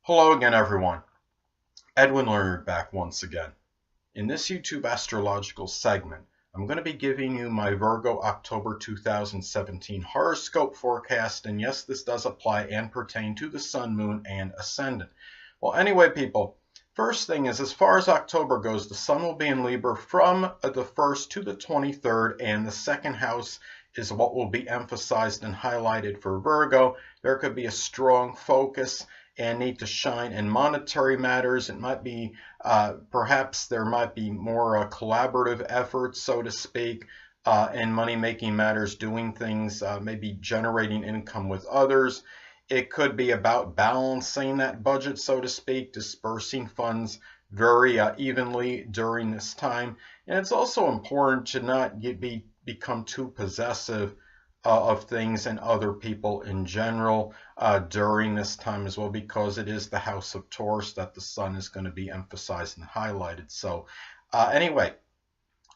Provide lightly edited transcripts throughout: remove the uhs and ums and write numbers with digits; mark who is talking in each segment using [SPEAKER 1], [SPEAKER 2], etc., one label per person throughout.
[SPEAKER 1] Hello again, everyone. Edwin Learnard back once again. In this YouTube astrological segment, I'm going to be giving you my Virgo October 2017 horoscope forecast, and yes, this does apply and pertain to the Sun, Moon, and Ascendant. Well, anyway, people, first thing is, as far as October goes, the Sun will be in Libra from the 1st to the 23rd, and the second house is what will be emphasized and highlighted for Virgo. There could be a strong focus and need to shine in monetary matters. It might be, perhaps there might be more collaborative efforts, so to speak, in money-making matters, doing things, maybe generating income with others. It could be about balancing that budget, so to speak, dispersing funds very evenly during this time. And it's also important to not become too possessive of things and other people in general during this time as well, because it is the house of Taurus that the Sun is going to be emphasized and highlighted. So anyway,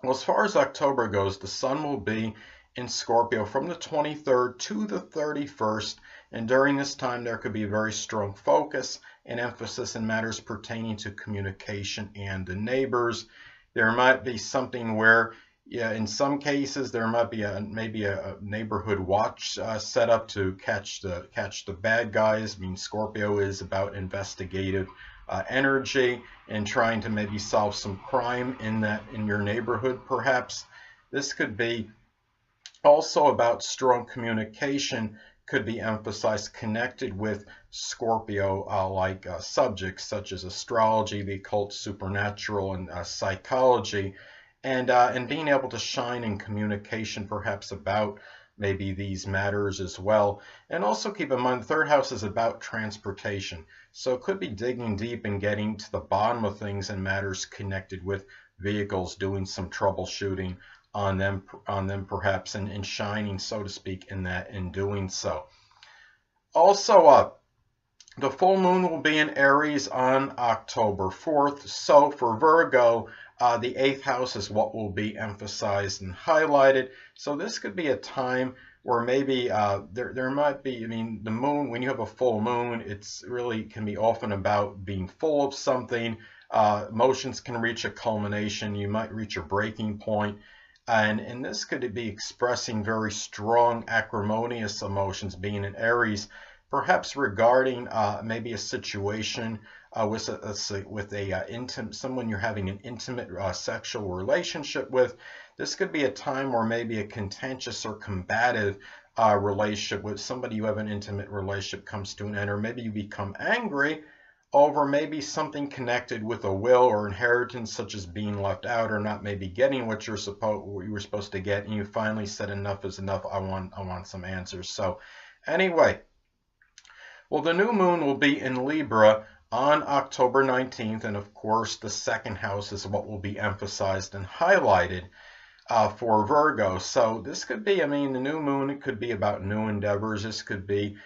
[SPEAKER 1] well, as far as October goes, the Sun will be in Scorpio from the 23rd to the 31st, and during this time there could be a very strong focus and emphasis in matters pertaining to communication and the neighbors. There might be something where, yeah, in some cases there might be maybe a neighborhood watch set up to catch the bad guys. I mean, Scorpio is about investigative energy and trying to maybe solve some crime in your neighborhood. Perhaps this could be also about strong communication, could be emphasized, connected with Scorpio like subjects such as astrology, the occult, supernatural, and psychology. And being able to shine in communication perhaps about maybe these matters as well. And also keep in mind, the third house is about transportation. So it could be digging deep and getting to the bottom of things and matters connected with vehicles, doing some troubleshooting on them perhaps, and shining, so to speak, in doing so. Also, the full moon will be in Aries on October 4th. So for Virgo, the 8th house is what will be emphasized and highlighted. So this could be a time where maybe there might be, I mean, the moon, when you have a full moon, it's really can be often about being full of something. Emotions can reach a culmination. You might reach a breaking point. And this could be expressing very strong acrimonious emotions, being in Aries, perhaps regarding maybe a situation with someone you're having an intimate sexual relationship with. This could be a time where maybe a contentious or combative relationship with somebody you have an intimate relationship comes to an end, or maybe you become angry over maybe something connected with a will or inheritance, such as being left out or not maybe getting what you were supposed to get, and you finally said enough is enough. I want some answers. So anyway, well, the new moon will be in Libra on October 19th, and of course the second house is what will be emphasized and highlighted for Virgo. So this could be, I mean, the new moon, it could be about new endeavors. This could be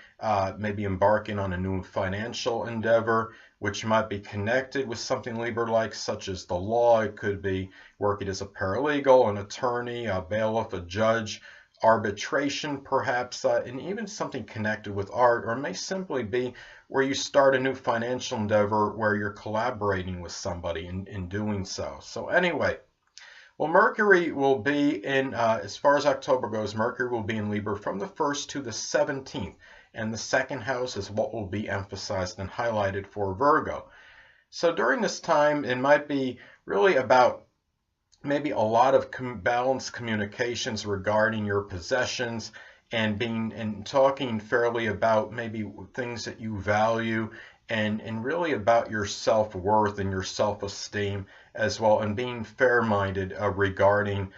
[SPEAKER 1] maybe embarking on a new financial endeavor, which might be connected with something Libra-like, such as the law. It could be working as a paralegal, an attorney, a bailiff, a judge, arbitration perhaps, and even something connected with art, or it may simply be where you start a new financial endeavor where you're collaborating with somebody in doing so. So anyway, well, Mercury will be in, as far as October goes, Mercury will be in Libra from the 1st to the 17th, and the second house is what will be emphasized and highlighted for Virgo. So during this time, it might be really about maybe a lot of balanced communications regarding your possessions, and talking fairly about maybe things that you value, and really about your self-worth and your self-esteem as well, and being fair-minded regarding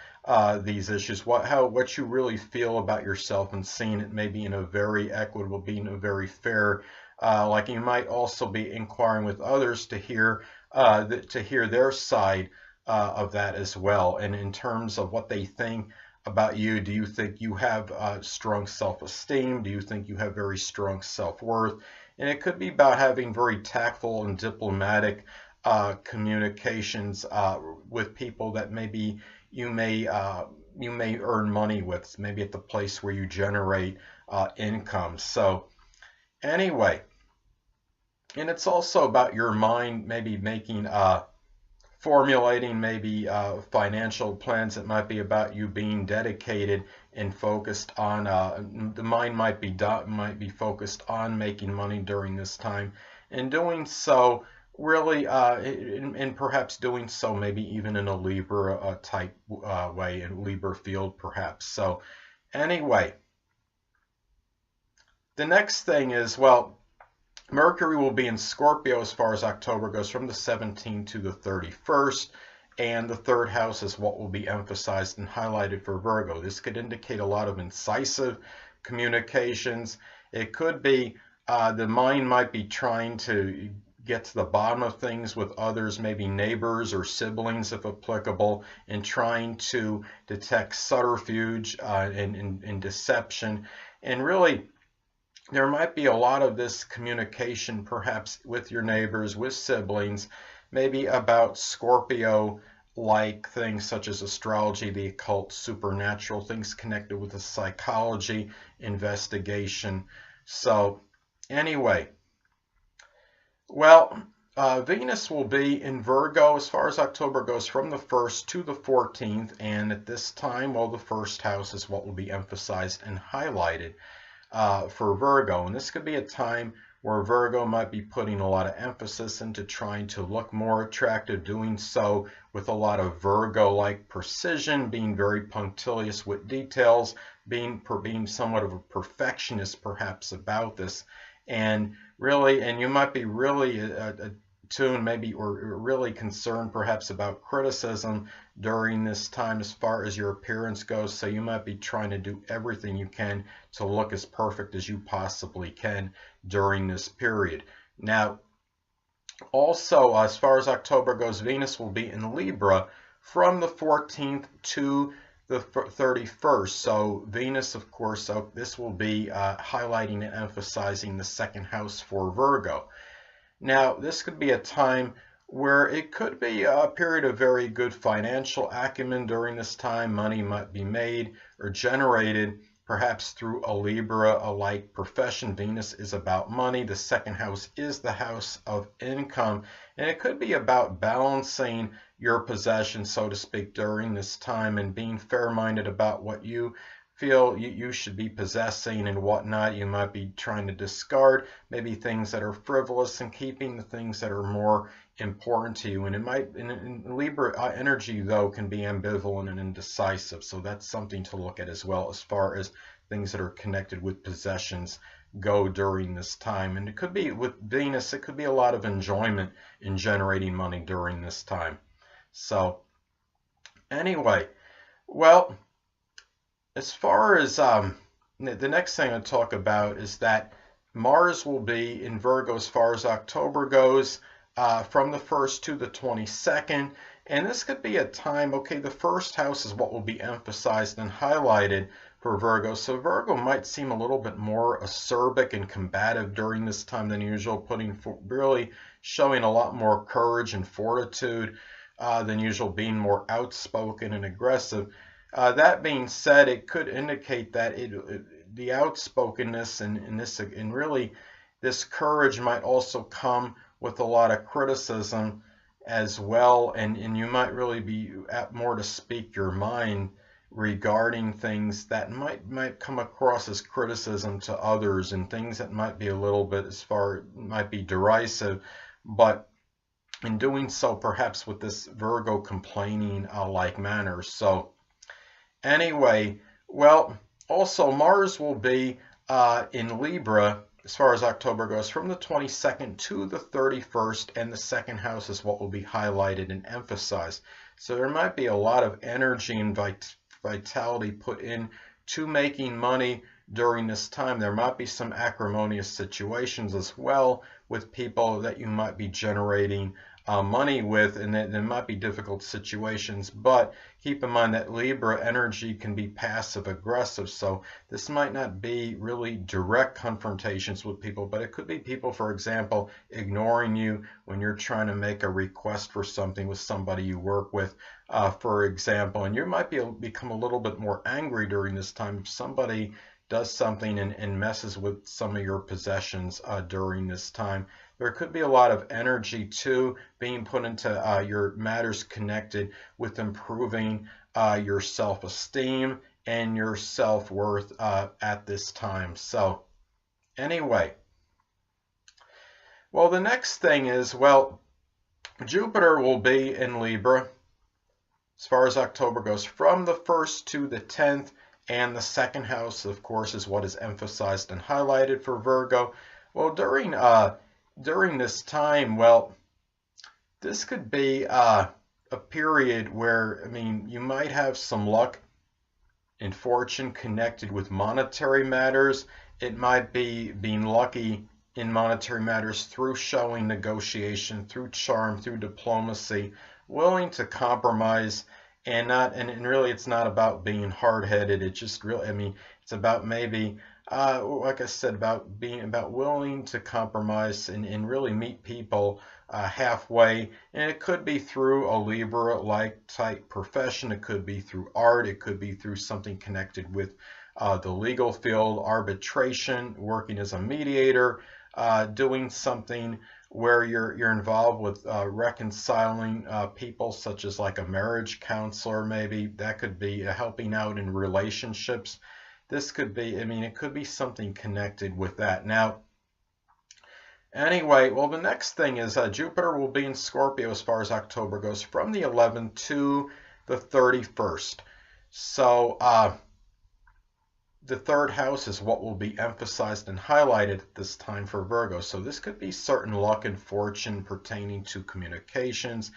[SPEAKER 1] these issues, what you really feel about yourself, and seeing it maybe in a very equitable, being a very fair, like you might also be inquiring with others to hear their side of that as well, and in terms of what they think about you. Do you think you have strong self-esteem? Do you think you have very strong self-worth? And it could be about having very tactful and diplomatic communications with people that maybe you may earn money with, maybe at the place where you generate income. So anyway, And it's also about your mind maybe making formulating maybe financial plans. It might be about you being dedicated and focused on the mind might be focused on making money during this time, and doing so really and perhaps doing so maybe even in a Libra type way, in Libra field perhaps. So anyway, the next thing is, well, Mercury will be in Scorpio as far as October goes, from the 17th to the 31st, and the third house is what will be emphasized and highlighted for Virgo. This could indicate a lot of incisive communications. It could be the mind might be trying to get to the bottom of things with others, maybe neighbors or siblings if applicable, and trying to detect subterfuge and deception. And really, there might be a lot of this communication perhaps with your neighbors, with siblings, maybe about Scorpio like things such as astrology, the occult, supernatural, things connected with the psychology, investigation. So anyway, well, Venus will be in Virgo as far as October goes, from the 1st to the 14th, and at this time, well, the first house is what will be emphasized and highlighted for Virgo. And this could be a time where Virgo might be putting a lot of emphasis into trying to look more attractive, doing so with a lot of Virgo-like precision, being very punctilious with details, being somewhat of a perfectionist perhaps about this. And really, and you might be really attuned maybe, or really concerned perhaps about criticism during this time as far as your appearance goes. So you might be trying to do everything you can to look as perfect as you possibly can during this period. Now, also, as far as October goes, Venus will be in Libra from the 14th to the 31st. So Venus, of course, so this will be highlighting and emphasizing the second house for Virgo. Now, this could be a time where it could be a period of very good financial acumen during this time. Money might be made or generated perhaps through a Libra-like profession. Venus is about money. The second house is the house of income. And it could be about balancing your possessions, so to speak, during this time, and being fair-minded about what you feel you should be possessing and whatnot. You might be trying to discard maybe things that are frivolous and keeping the things that are more important to you. And it might, in Libra energy though, can be ambivalent and indecisive. So that's something to look at as well, as far as things that are connected with possessions go during this time. And it could be with Venus, it could be a lot of enjoyment in generating money during this time. So anyway, well, as far as the next thing I'll talk about is that Mars will be in Virgo as far as October goes, from the 1st to the 22nd. And this could be a time, okay, the first house is what will be emphasized and highlighted for Virgo. So Virgo might seem a little bit more acerbic and combative during this time than usual, really showing a lot more courage and fortitude than usual, being more outspoken and aggressive. That being said, it could indicate that the outspokenness and really this courage might also come with a lot of criticism as well, and you might really be apt more to speak your mind regarding things that might come across as criticism to others, and things that might be a little bit might be derisive, but in doing so perhaps with this Virgo complaining like manner. So anyway, well, also Mars will be in Libra as far as October goes, from the 22nd to the 31st, and the second house is what will be highlighted and emphasized. So there might be a lot of energy and vitality put in to making money during this time. There might be some acrimonious situations as well with people that you might be generating money with, and there might be difficult situations, but keep in mind that Libra energy can be passive aggressive, so this might not be really direct confrontations with people, but it could be people, for example, ignoring you when you're trying to make a request for something with somebody you work with, for example, and you might become a little bit more angry during this time if somebody does something and messes with some of your possessions during this time. There could be a lot of energy too being put into your matters connected with improving your self-esteem and your self-worth at this time. So anyway, well, the next thing is, well, Jupiter will be in Libra as far as October goes from the 1st to the 10th, and the second house, of course, is what is emphasized and highlighted for Virgo. Well, during this time, well, this could be a period where, I mean, you might have some luck and fortune connected with monetary matters. It might be being lucky in monetary matters through showing negotiation, through charm, through diplomacy, willing to compromise, and really it's not about being hard-headed. It's just really, I mean, it's about maybe like I said, about willing to compromise and really meet people halfway. And it could be through a Libra-like type profession. It could be through art. It could be through something connected with the legal field, arbitration, working as a mediator, doing something where you're involved with reconciling people, such as like a marriage counselor. Maybe that could be helping out in relationships. This could be, I mean, it could be something connected with that. Now, anyway, well, the next thing is Jupiter will be in Scorpio as far as October goes from the 11th to the 31st. So the third house is what will be emphasized and highlighted at this time for Virgo. So this could be certain luck and fortune pertaining to communications.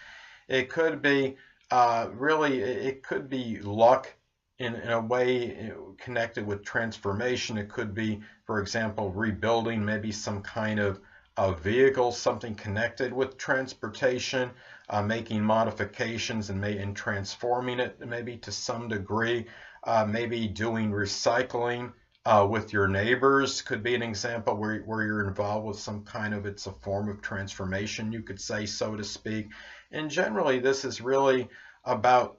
[SPEAKER 1] It could be it could be luck in a way connected with transformation. It could be, for example, rebuilding maybe some kind of a vehicle, something connected with transportation, making modifications and transforming it maybe to some degree. Maybe doing recycling with your neighbors could be an example where you're involved with some kind of, it's a form of transformation, you could say, so to speak. And generally, this is really about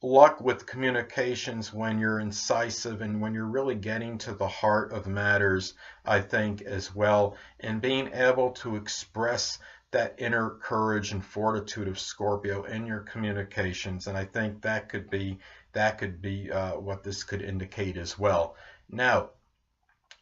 [SPEAKER 1] luck with communications when you're incisive and when you're really getting to the heart of matters, I think, as well, and being able to express that inner courage and fortitude of Scorpio in your communications. And I think that could be what this could indicate as well. Now,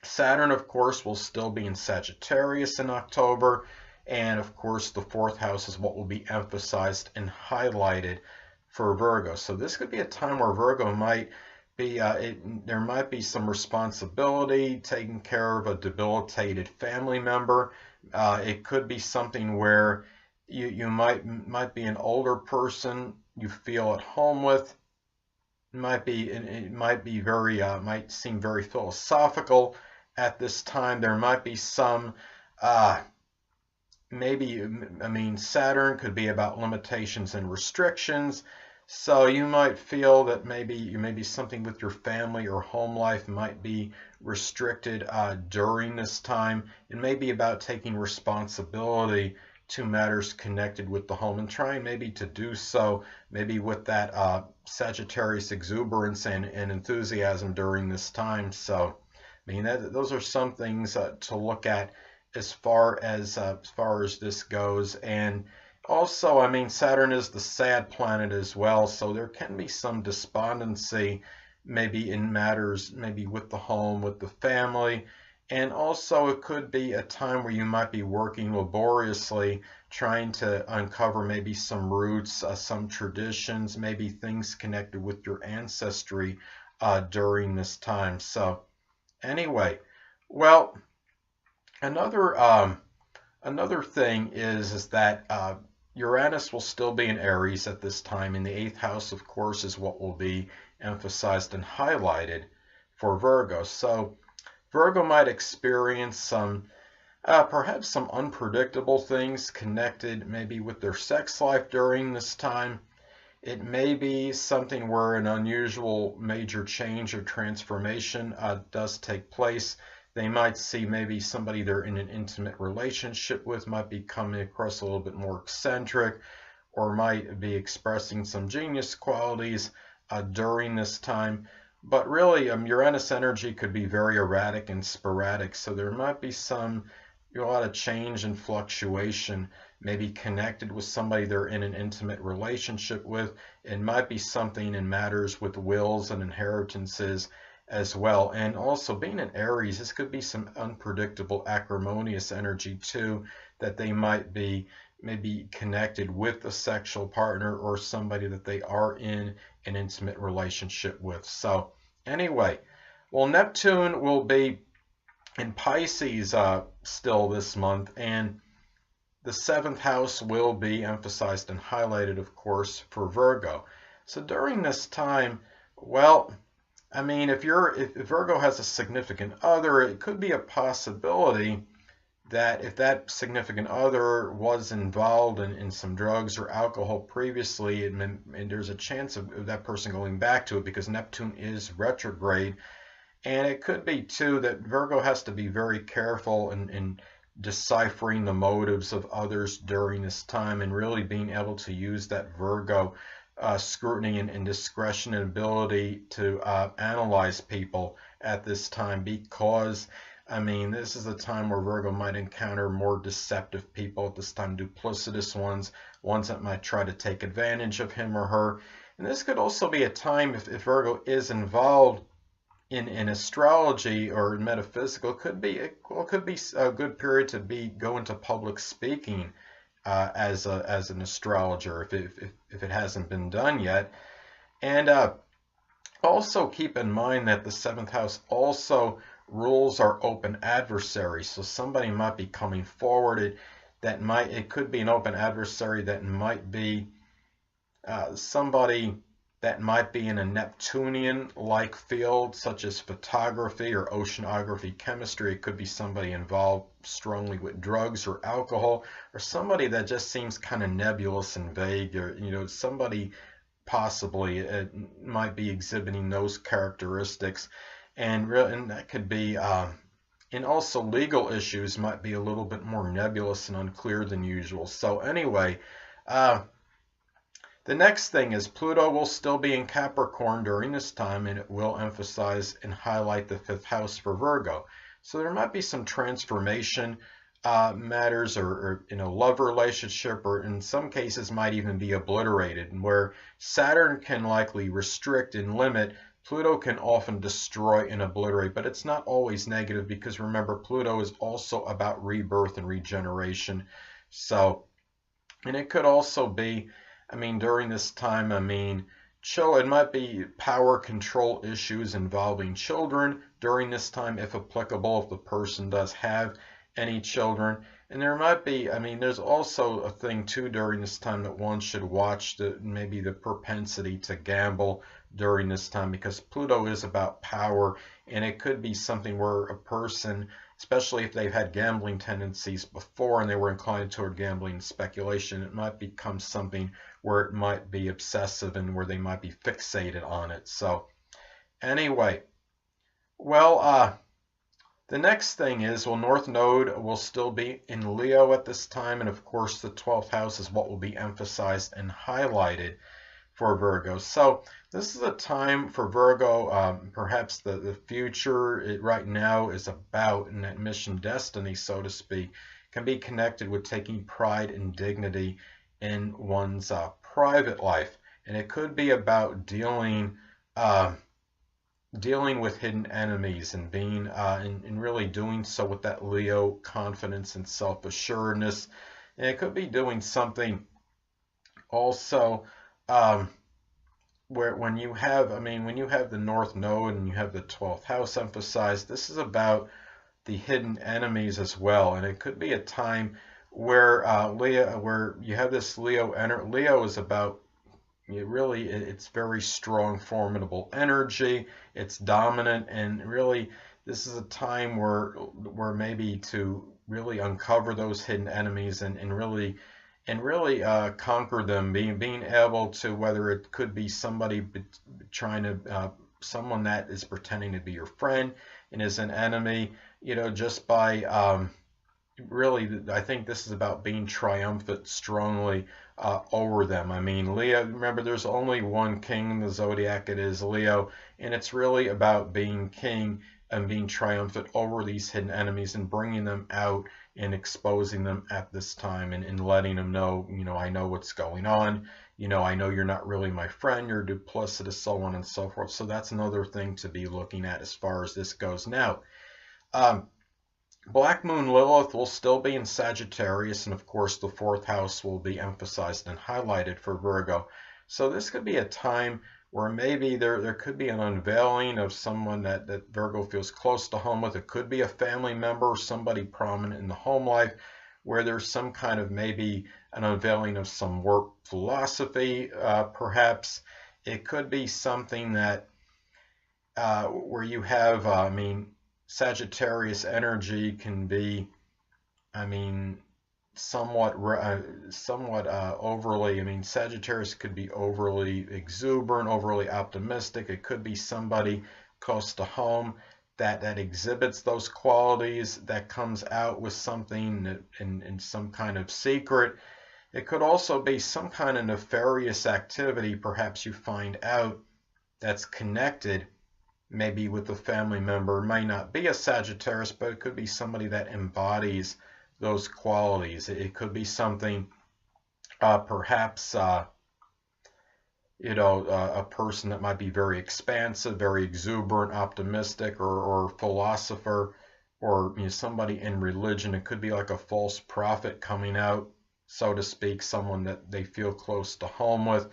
[SPEAKER 1] Saturn, of course, will still be in Sagittarius in October, and of course the fourth house is what will be emphasized and highlighted for Virgo. So this could be a time where Virgo might be, there might be some responsibility, taking care of a debilitated family member. It could be something where you might be an older person you feel at home with. It might seem very philosophical at this time. There might be some Saturn could be about limitations and restrictions. So you might feel that maybe something with your family or home life might be restricted during this time. It may be about taking responsibility to matters connected with the home and trying maybe to do so maybe with that Sagittarius exuberance and enthusiasm during this time. So I mean, those are some things to look at as far as this goes. And also, I mean, Saturn is the sad planet as well, so there can be some despondency maybe in matters maybe with the home, with the family. And also it could be a time where you might be working laboriously, trying to uncover maybe some roots, some traditions, maybe things connected with your ancestry during this time. So anyway, well, another thing is that Uranus will still be in Aries at this time, and the 8th house, of course, is what will be emphasized and highlighted for Virgo. So Virgo might experience some, perhaps some unpredictable things connected maybe with their sex life during this time. It may be something where an unusual major change or transformation does take place. They might see maybe somebody they're in an intimate relationship with might be coming across a little bit more eccentric, or might be expressing some genius qualities during this time. But really, Uranus energy could be very erratic and sporadic, so there might be a lot of change and fluctuation, maybe connected with somebody they're in an intimate relationship with. It might be something in matters with wills and inheritances as well. And also, being in Aries, this could be some unpredictable acrimonious energy too, that they might be maybe connected with a sexual partner or somebody that they are in an intimate relationship with. So anyway, well, Neptune will be in Pisces still this month, and the seventh house will be emphasized and highlighted, of course, for Virgo. So during this time, well, I mean, if Virgo has a significant other, it could be a possibility that if that significant other was involved in some drugs or alcohol previously, and there's a chance of that person going back to it because Neptune is retrograde. And it could be too that Virgo has to be very careful in deciphering the motives of others during this time, and really being able to use that Virgo scrutiny and discretion and ability to analyze people at this time, because I mean, this is a time where Virgo might encounter more deceptive people at this time, duplicitous ones that might try to take advantage of him or her. And this could also be a time, if Virgo is involved in astrology or metaphysical, could be a good period to go into public speaking as an astrologer if it hasn't been done yet. And also keep in mind that the seventh house also rules our open adversaries. So somebody might be coming forward. It could be an open adversary that might be somebody that might be in a Neptunian-like field, such as photography or oceanography, chemistry. It could be somebody involved strongly with drugs or alcohol, or somebody that just seems kind of nebulous and vague, or somebody possibly might be exhibiting those characteristics. And that could be, and also legal issues might be a little bit more nebulous and unclear than usual. So anyway, the next thing is Pluto will still be in Capricorn during this time, and it will emphasize and highlight the fifth house for Virgo. So there might be some transformation matters, or love relationship, or in some cases might even be obliterated, and where Saturn can likely restrict and limit, Pluto can often destroy and obliterate. But it's not always negative, because remember, Pluto is also about rebirth and regeneration. So, and it could also be, I mean, during this time, I mean, it might be power control issues involving children during this time, if applicable, if the person does have any children. And there might be, I mean, there's also a thing too during this time that one should watch, maybe the propensity to gamble during this time, because Pluto is about power, and it could be something where a person, especially if they've had gambling tendencies before and they were inclined toward gambling and speculation, it might become something where it might be obsessive and where they might be fixated on it. So anyway, well, the next thing is, well, North Node will still be in Leo at this time, and of course the 12th house is what will be emphasized and highlighted for Virgo. So this is a time for Virgo, perhaps the future right now is about, and that mission destiny, so to speak, can be connected with taking pride and dignity in one's private life. And it could be about dealing with hidden enemies, and being and really doing so with that Leo confidence and self-assuredness. And it could be doing something also where when you have the North Node and you have the 12th house emphasized, this is about the hidden enemies as well. And it could be a time where where you have this Leo is about, it's very strong, formidable energy. It's dominant, and really this is a time where maybe to really uncover those hidden enemies and really conquer them, being able to, whether it could be somebody trying to someone that is pretending to be your friend and is an enemy, just by really, I think this is about being triumphant strongly over them. I mean, Leo, remember, there's only one king in the zodiac, it is Leo, and it's really about being king and being triumphant over these hidden enemies and bringing them out and exposing them at this time, and letting them know, I know what's going on. I know you're not really my friend, you're duplicitous, so on and so forth. So that's another thing to be looking at as far as this goes. Now, Black Moon Lilith will still be in Sagittarius, and of course the fourth house will be emphasized and highlighted for Virgo. So this could be a time where maybe there could be an unveiling of someone that Virgo feels close to home with. It could be a family member or somebody prominent in the home life, where there's some kind of maybe an unveiling of some work philosophy, perhaps. It could be something that where you have, Sagittarius energy can be, somewhat overly. Sagittarius could be overly exuberant, overly optimistic. It could be somebody close to home that exhibits those qualities, that comes out with something in some kind of secret. It could also be some kind of nefarious activity, perhaps you find out, that's connected maybe with a family member. It might not be a Sagittarius, but it could be somebody that embodies those qualities. It could be something, perhaps, a person that might be very expansive, very exuberant, optimistic, or philosopher, or somebody in religion. It could be like a false prophet coming out, so to speak, someone that they feel close to home with.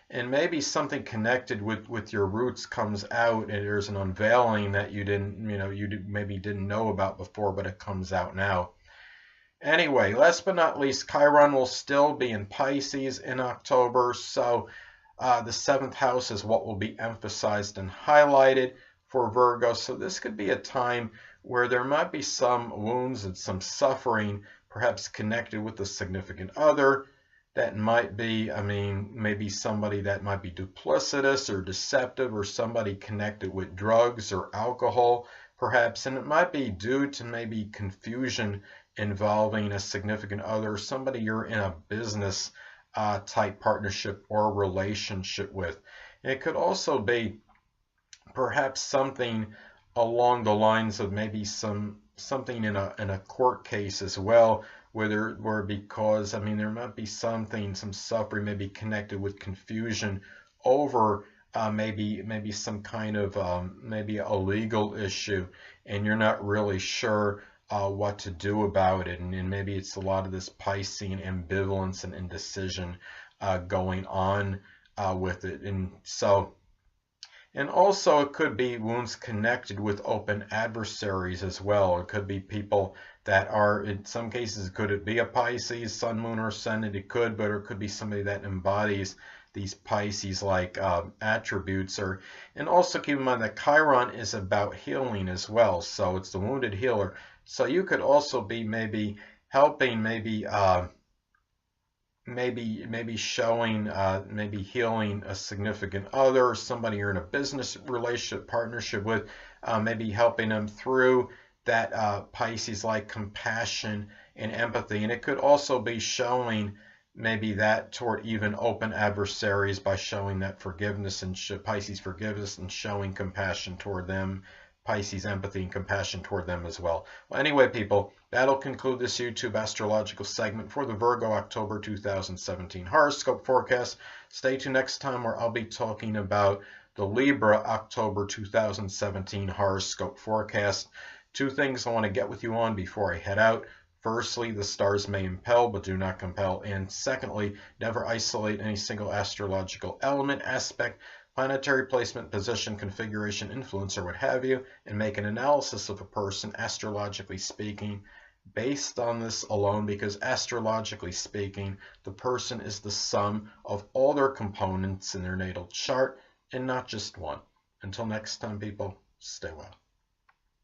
[SPEAKER 1] And maybe something connected with your roots comes out, and there's an unveiling that you maybe didn't know about before, but it comes out now. Anyway, last but not least, Chiron will still be in Pisces in October, so the seventh house is what will be emphasized and highlighted for Virgo. So this could be a time where there might be some wounds and some suffering, perhaps connected with a significant other. That might be, maybe somebody that might be duplicitous or deceptive, or somebody connected with drugs or alcohol, perhaps. And it might be due to maybe confusion involving a significant other, somebody you're in a business type partnership or relationship with. And it could also be perhaps something along the lines of maybe something in a court case as well, where because there might be some suffering maybe connected with confusion over maybe some kind of maybe a legal issue, and you're not really sure what to do about it, and maybe it's a lot of this Piscean ambivalence and indecision going on with it. And also it could be wounds connected with open adversaries as well. It could be people that are, in some cases, could it be a Pisces, Sun, Moon, or Ascendant? It could, but it could be somebody that embodies these Pisces-like attributes. And also keep in mind that Chiron is about healing as well, so it's the wounded healer. So you could also be maybe helping, maybe showing, maybe healing a significant other, or somebody you're in a business relationship, partnership with, maybe helping them through that Pisces-like compassion and empathy. And it could also be showing maybe that toward even open adversaries by showing that forgiveness and Pisces forgiveness and showing compassion toward them, Pisces empathy and compassion toward them as well. Well, anyway, people, that'll conclude this YouTube astrological segment for the Virgo October 2017 horoscope forecast. Stay tuned next time, where I'll be talking about the Libra October 2017 horoscope forecast. Two things I want to get with you on before I head out. Firstly, the stars may impel, but do not compel. And secondly, never isolate any single astrological element, aspect, planetary placement, position, configuration, influence, or what have you, and make an analysis of a person, astrologically speaking, based on this alone, because astrologically speaking, the person is the sum of all their components in their natal chart, and not just one. Until next time, people, stay well.